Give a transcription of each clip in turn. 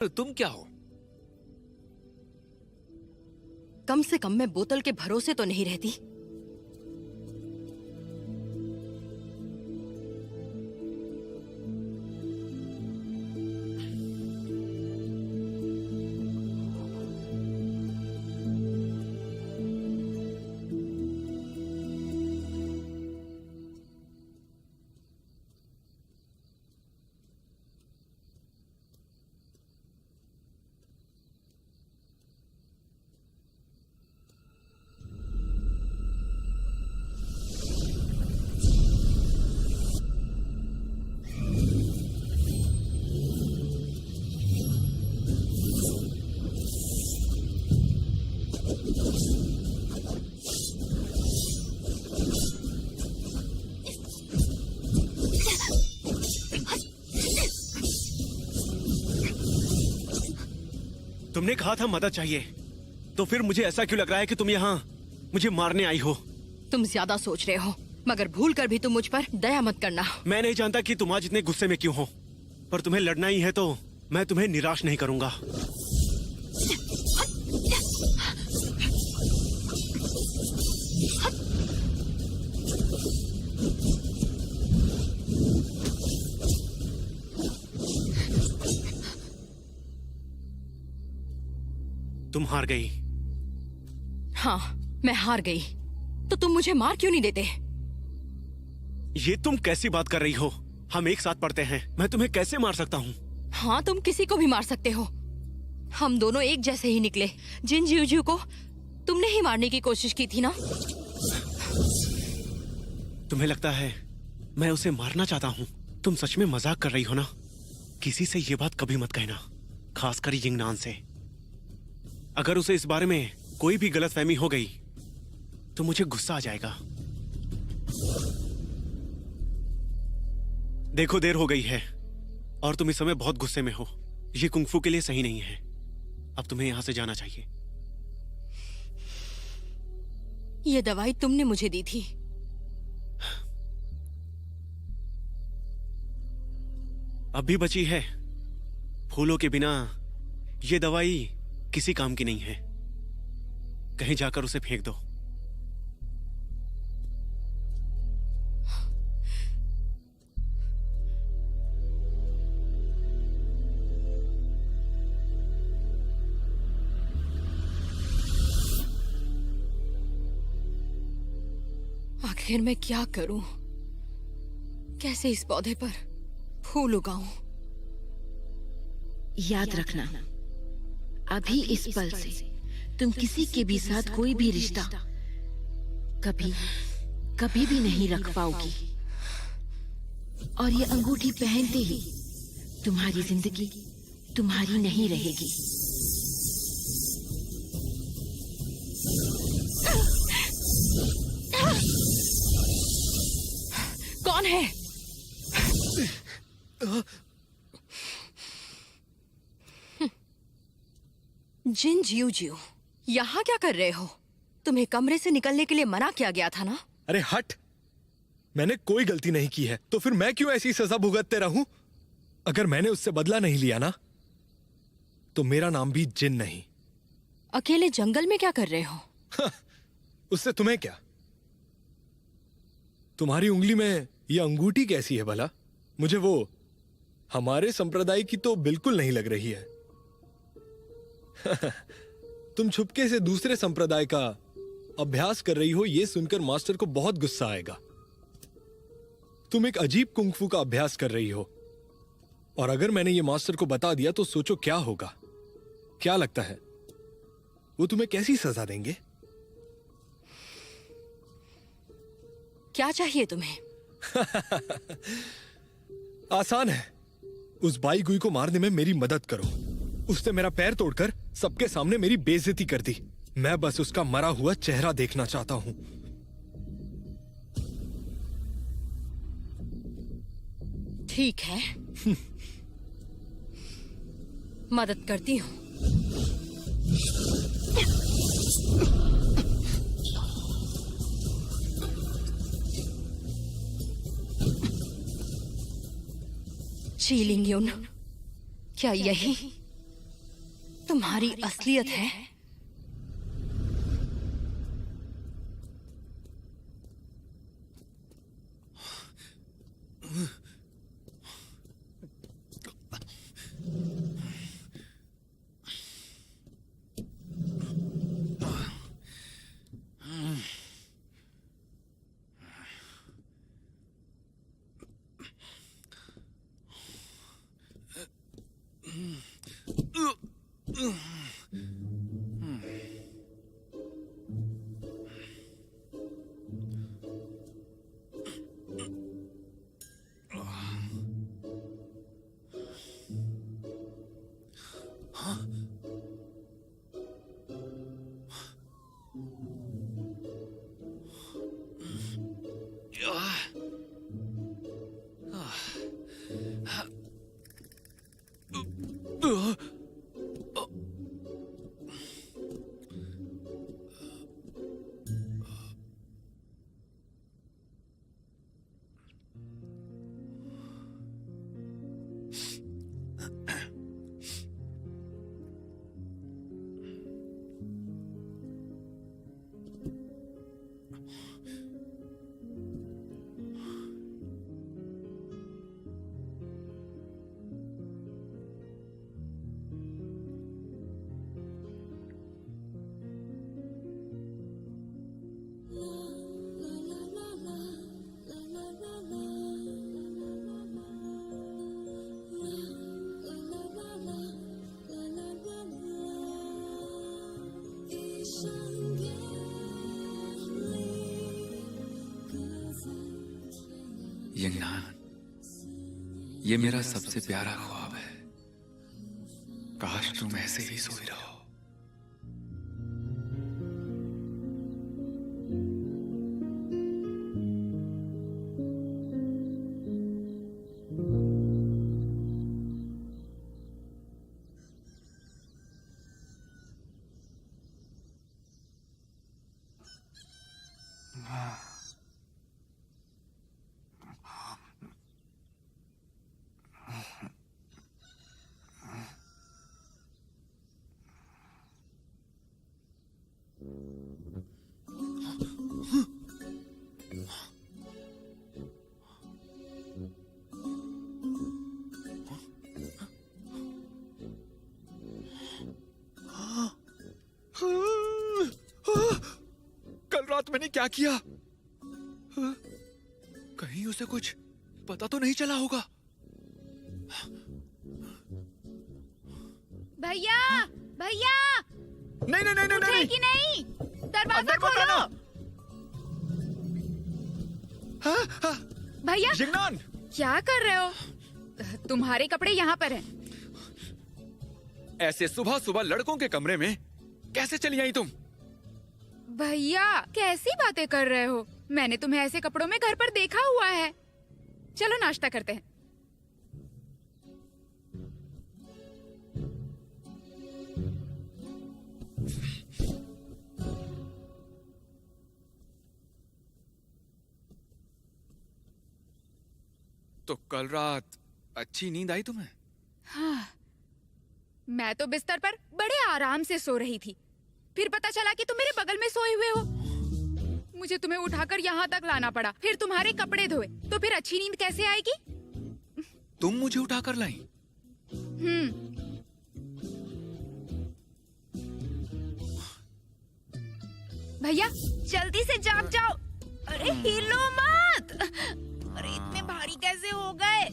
तुम क्या हो? कम से कम मैं बोतल के भरोसे तो नहीं रहती। तुमने कहा था मदद चाहिए, तो फिर मुझे ऐसा क्यों लग रहा है कि तुम यहाँ मुझे मारने आई हो? तुम ज्यादा सोच रहे हो, मगर भूल कर भी तुम मुझ पर दया मत करना। मैं नहीं जानता कि तुम आज इतने गुस्से में क्यों हो, पर तुम्हें लड़ना ही है तो मैं तुम्हें निराश नहीं करूंगा। तुम हार गई। हाँ, मैं हार गई। तो तुम मुझे मार क्यों नहीं देते? ये तुम कैसी बात कर रही हो? हम एक साथ पढ़ते हैं, मैं तुम्हें कैसे मार सकता हूँ? हाँ, तुम किसी को भी मार सकते हो। हम दोनों एक जैसे ही निकले। जिन जीव को तुमने ही मारने की कोशिश की थी ना। तुम्हें लगता है मैं उसे मारना चाहता हूँ? तुम सच में मजाक कर रही हो ना? किसी से ये बात कभी मत कहना, खासकर यिंगनान से। अगर उसे इस बारे में कोई भी गलतफहमी हो गई तो मुझे गुस्सा आ जाएगा। देखो, देर हो गई है और तुम इस समय बहुत गुस्से में हो। ये कुंग-फू के लिए सही नहीं है। अब तुम्हें यहां से जाना चाहिए। ये दवाई तुमने मुझे दी थी। अब भी बची है। फूलों के बिना ये दवाई किसी काम की नहीं है। कहीं जाकर उसे फेंक दो। आखिर मैं क्या करूं? कैसे इस पौधे पर फूल उगाऊं? याद रखना, अभी इस पल से तुम किसी के भी साथ कोई भी रिश्ता कभी कभी भी नहीं रख पाओगी। और ये अंगूठी पहनते ही तुम्हारी जिंदगी तुम्हारी नहीं रहेगी। कौन है? जिन जीव यहाँ क्या कर रहे हो? तुम्हें कमरे से निकलने के लिए मना किया गया था ना? अरे हट! मैंने कोई गलती नहीं की है, तो फिर मैं क्यों ऐसी सजा भुगतते रहूं? अगर मैंने उससे बदला नहीं लिया ना, तो मेरा नाम भी जिन नहीं। अकेले जंगल में क्या कर रहे हो? उससे तुम्हें क्या? तुम्हारी उंगली में यह अंगूठी कैसी है भला? मुझे वो हमारे संप्रदाय की तो बिल्कुल नहीं लग रही है। तुम छुपके से दूसरे संप्रदाय का अभ्यास कर रही हो, यह सुनकर मास्टर को बहुत गुस्सा आएगा। तुम एक अजीब कुंग-फू का अभ्यास कर रही हो, और अगर मैंने यह मास्टर को बता दिया तो सोचो क्या होगा। क्या लगता है वो तुम्हें कैसी सजा देंगे? क्या चाहिए तुम्हें? आसान है, उस बाई गुई को मारने में मेरी मदद करो। उसने मेरा पैर तोड़कर सबके सामने मेरी बेइज्जती कर दी। मैं बस उसका मरा हुआ चेहरा देखना चाहता हूं। ठीक है, मदद करती हूं। चीलिंग युन, क्या यही तुम्हारी असलियत है? यंगनान, ये मेरा सबसे प्यारा ख्वाब है। काश तुम ऐसे ही सोई रहो। कल रात मैंने क्या किया? कहीं उसे कुछ पता तो नहीं चला होगा? भैया, भैया, नहीं नहीं नहीं नहीं उठे नहीं। कि नहीं? दरवाजा अंदर मत खोलो। आना। हाँ, हाँ, भैया, यंगनान, क्या कर रहे हो? तुम्हारे कपड़े यहाँ पर हैं। ऐसे सुबह सुबह लड़कों के कमरे में कैसे चली आई तुम? भैया, कैसी बातें कर रहे हो? मैंने तुम्हें ऐसे कपड़ों में घर पर देखा हुआ है। चलो नाश्ता करते हैं। तो कल रात अच्छी नींद आई तुम्हें? हाँ, मैं तो बिस्तर पर बड़े आराम से सो रही थी। फिर पता चला कि तुम मेरे बगल में सोए हुए हो। मुझे तुम्हें उठाकर यहाँ तक लाना पड़ा, फिर तुम्हारे कपड़े धोए, तो फिर अच्छी नींद कैसे आएगी? तुम मुझे उठाकर लाई? भैया, जल्दी से जाग जाओ। अरे हिलो मत। अरे इतने भारी कैसे हो गए?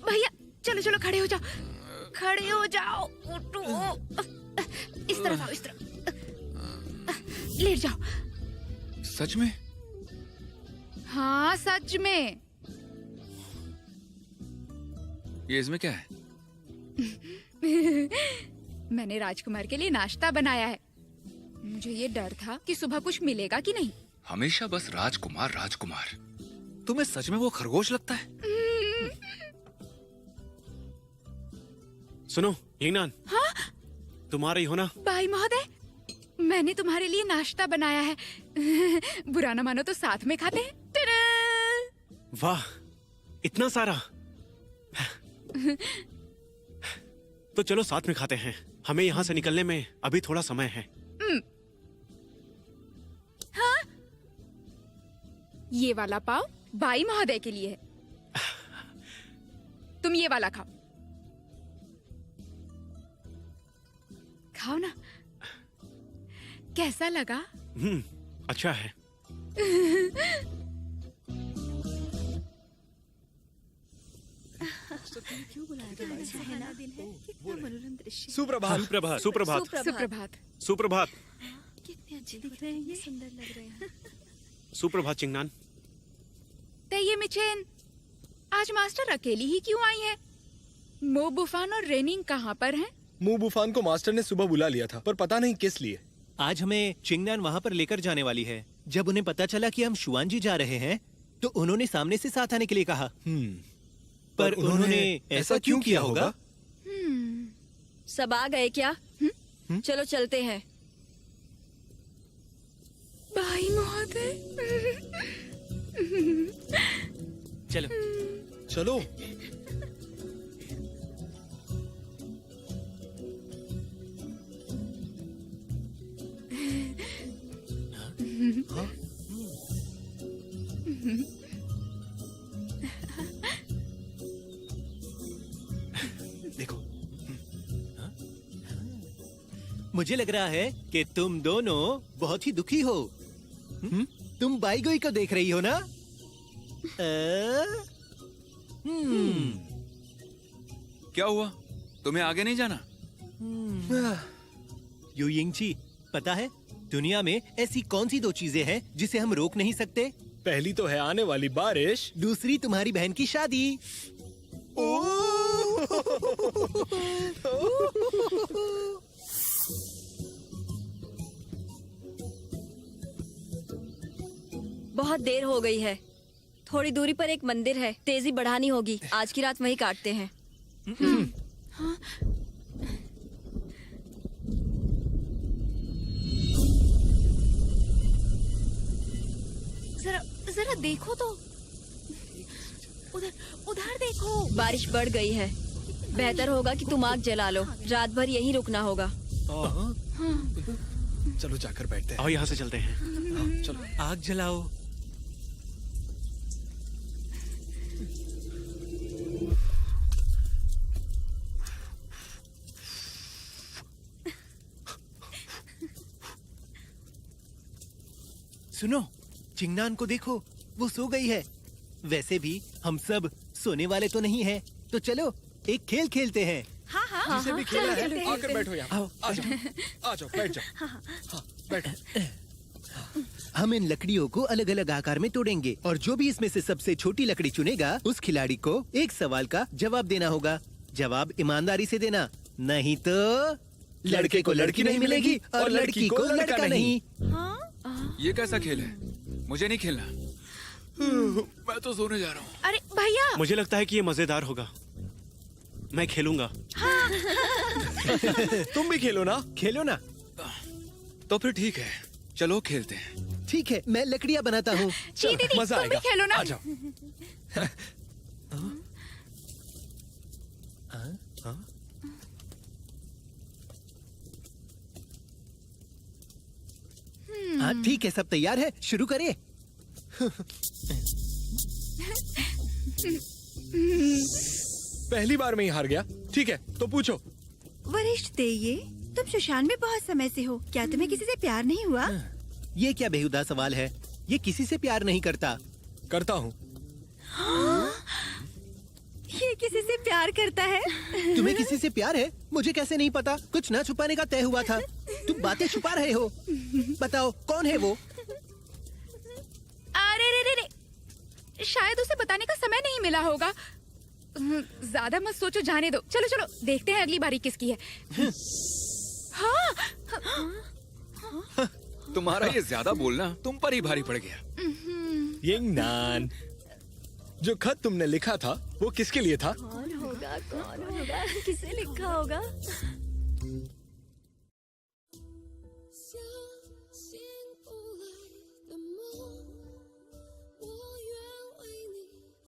भैया, चलो चलो, खड़े हो जाओ, खड़े हो जाओ, उठो। इस तरफ आओ, इस तरफ। लेट जाओ। सच में? हाँ, सच में। ये इसमें क्या है? मैंने राजकुमार के लिए नाश्ता बनाया है। मुझे ये डर था कि सुबह कुछ मिलेगा कि नहीं। हमेशा बस राजकुमार राजकुमार। तुम्हें सच में वो खरगोश लगता है? सुनो यंगनान, हाँ? तुम आ रही हो ना? भाई महोदय, मैंने तुम्हारे लिए नाश्ता बनाया है। बुरा ना मानो तो साथ में खाते हैं। टडा! वाह, इतना सारा। तो चलो साथ में खाते हैं। हमें यहाँ से निकलने में अभी थोड़ा समय है। ये वाला पाव भाई महोदय के लिए है। तुम ये वाला खाओ। खाओ ना। कैसा लगा? अच्छा है। सुप्रभात। सुप्रभात। सुप्रभात। सुप्रभात। सुप्रभात। कितने अच्छे दिख रहे हैं ये, सुंदर लग रहे हैं। सुप्रभात चिंगनान। तैये मिचेन, आज मास्टर अकेली ही क्यों आई है? मो बुफान और रेनिंग कहाँ पर हैं? मुंह बुफान को मास्टर ने सुबह बुला लिया था, पर पता नहीं किस लिए। आज हमें चिंगनान वहाँ पर लेकर जाने वाली है। जब उन्हें पता चला कि हम शुआनजी जा रहे हैं, तो उन्होंने सामने से साथ आने के लिए कहा। पर उन्होंने ऐसा क्यों किया होगा? सब आ गए क्या? चलो चलते हैं। भाई महोदय। चलो। चलो। देखो, मुझे लग रहा है कि तुम दोनों बहुत ही दुखी हो। तुम बाईगोई को देख रही हो ना? क्या हुआ? तुम्हें आगे नहीं जाना? यू यिंगची, पता है दुनिया में ऐसी कौन सी दो चीजें हैं जिसे हम रोक नहीं सकते? पहली तो है आने वाली बारिश, दूसरी तुम्हारी बहन की शादी। बहुत देर हो गई है। थोड़ी दूरी पर एक मंदिर है, तेजी बढ़ानी होगी। आज की रात वहीं काटते हैं। जरा देखो तो। उधर देखो। बारिश बढ़ गई है। बेहतर होगा कि तुम आग जला लो। रात भर यहीं रुकना होगा। चलो जाकर बैठते हैं। आओ यहाँ से चलते हैं। चलो। आग जलाओ। सुनो, चिंगनान को देखो, वो सो गई है। वैसे भी हम सब सोने वाले तो नहीं हैं, तो चलो एक खेल खेलते हैं। जिसे भी खेला है, आकर बैठो यहाँ। आ जाओ, आ जाओ, बैठ जाओ। हाँ, बैठो। हम इन लकड़ियों को अलग अलग आकार में तोड़ेंगे और जो भी इसमें से सबसे छोटी लकड़ी चुनेगा, उस खिलाड़ी को एक सवाल का जवाब देना होगा। जवाब ईमानदारी से देना, नहीं तो लड़के को लड़की नहीं मिलेगी और लड़की को लड़का नहीं। ये कैसा खेल है? मुझे नहीं खेलना। मैं तो सोने जा रहा हूँ। अरे भैया। मुझे लगता है कि ये मजेदार होगा। मैं खेलूंगा। तुम भी खेलो ना। खेलो ना। तो फिर ठीक है, चलो खेलते हैं। ठीक है, मैं लकड़ियाँ बनाता हूँ। ची दीदी, मजा तुम भी आएगा। खेलो ना। आ जाओ। हाँ ठीक है, सब तैयार है, शुरू करें। पहली बार में ही हार गया। ठीक है, तो पूछो। वरिष्ठ तेये, तुम सुशांत में बहुत समय से हो। क्या तुम्हें किसी से प्यार नहीं हुआ? ये क्या बेहुदा सवाल है? ये किसी से प्यार नहीं करता। करता हूँ। ये किसी से प्यार करता है? तुम्हें किसी से प्यार है? मुझे कैसे नहीं पता? कुछ ना छुपाने का तय हुआ था। तुम बातें छुपा रहे हो। बताओ कौन है वो? अरे रे रे रे, शायद उसे बताने का समय नहीं मिला होगा। ज्यादा मत सोचो, जाने दो। चलो चलो, देखते हैं अगली बारी किसकी है। हाँ। तुम्हारा ये ज्यादा बोलना तुम पर ही भारी पड़ गया। यिंगनान, जो खत तुमने लिखा था वो किसके लिए था? कौन होगा? किसे लिखा होगा?